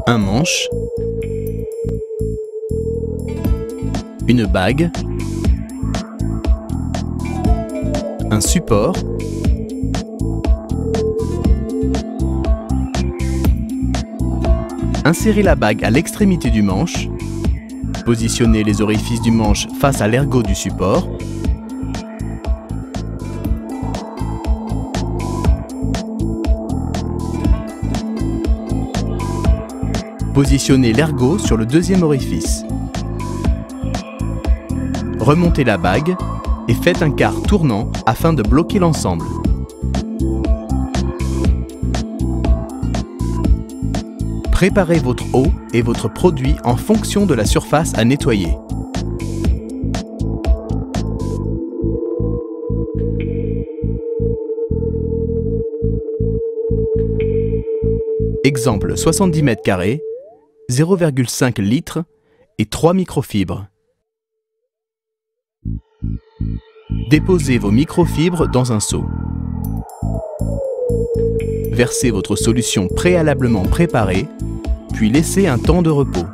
Un manche, une bague, un support, insérez la bague à l'extrémité du manche, positionnez les orifices du manche face à l'ergot du support, positionnez l'ergot sur le deuxième orifice. Remontez la bague et faites un quart tournant afin de bloquer l'ensemble. Préparez votre eau et votre produit en fonction de la surface à nettoyer. Exemple 70 m², 0,5 litres et 3 microfibres. Déposez vos microfibres dans un seau. Versez votre solution préalablement préparée, puis laissez un temps de repos.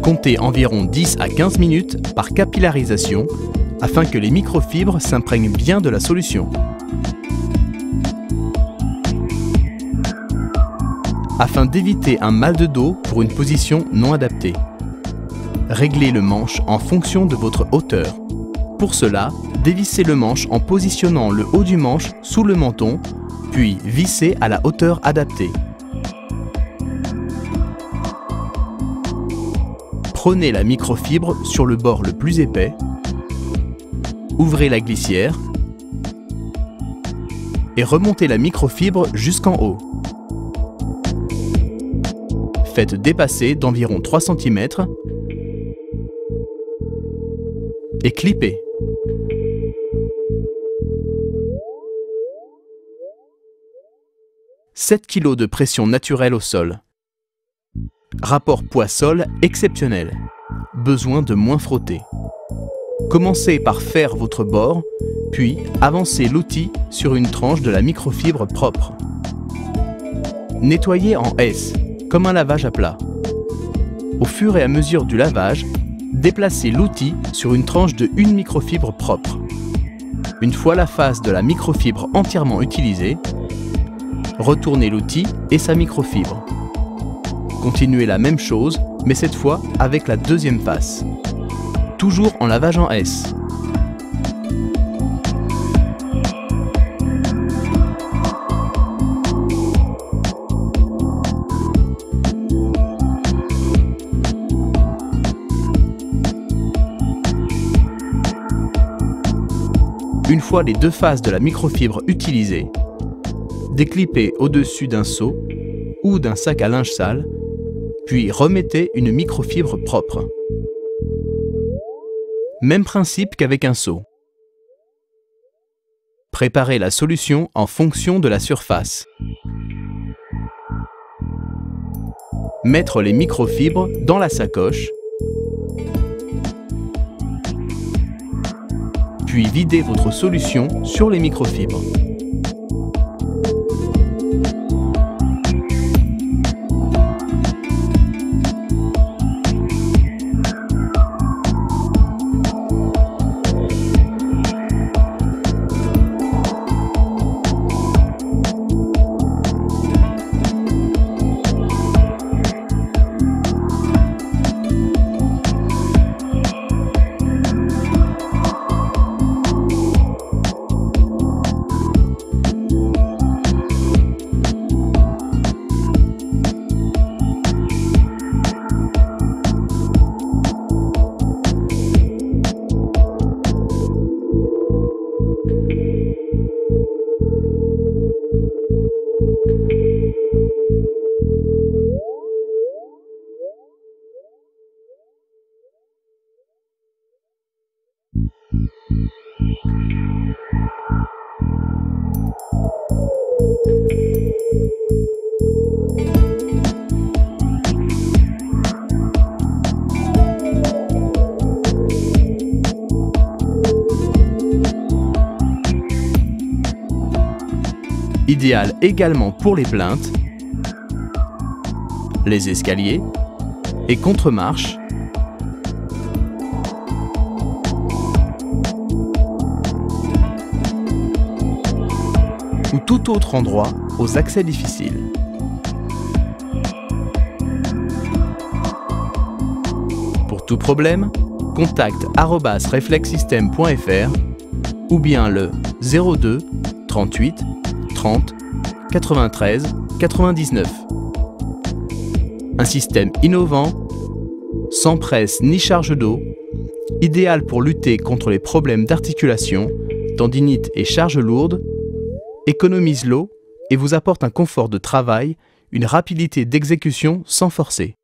Comptez environ 10 à 15 minutes par capillarisation afin que les microfibres s'imprègnent bien de la solution. Afin d'éviter un mal de dos pour une position non adaptée. Réglez le manche en fonction de votre hauteur. Pour cela, dévissez le manche en positionnant le haut du manche sous le menton, puis vissez à la hauteur adaptée. Prenez la microfibre sur le bord le plus épais, ouvrez la glissière et remontez la microfibre jusqu'en haut. Faites dépasser d'environ 3 cm et clippez. « 7 kg de pression naturelle au sol. Rapport poids-sol exceptionnel. Besoin de moins frotter. Commencez par faire votre bord, puis avancez l'outil sur une tranche de la microfibre propre. Nettoyez en S, comme un lavage à plat. Au fur et à mesure du lavage, déplacez l'outil sur une tranche de 1 microfibre propre. Une fois la face de la microfibre entièrement utilisée, retournez l'outil et sa microfibre. Continuez la même chose, mais cette fois avec la deuxième face. Toujours en lavage en S. Une fois les deux faces de la microfibre utilisées, déclippez au-dessus d'un seau ou d'un sac à linge sale, puis remettez une microfibre propre. Même principe qu'avec un seau. Préparez la solution en fonction de la surface. Mettre les microfibres dans la sacoche, puis videz votre solution sur les microfibres. idéal également pour les plinthes, les escaliers et contre-marches, ou tout autre endroit aux accès difficiles. Pour tout problème, contact @reflexsystem.fr ou bien le 02 38 30 93 99. Un système innovant, sans presse ni charge d'eau, idéal pour lutter contre les problèmes d'articulation, tendinite et charges lourdes, économise l'eau et vous apporte un confort de travail, une rapidité d'exécution sans forcer.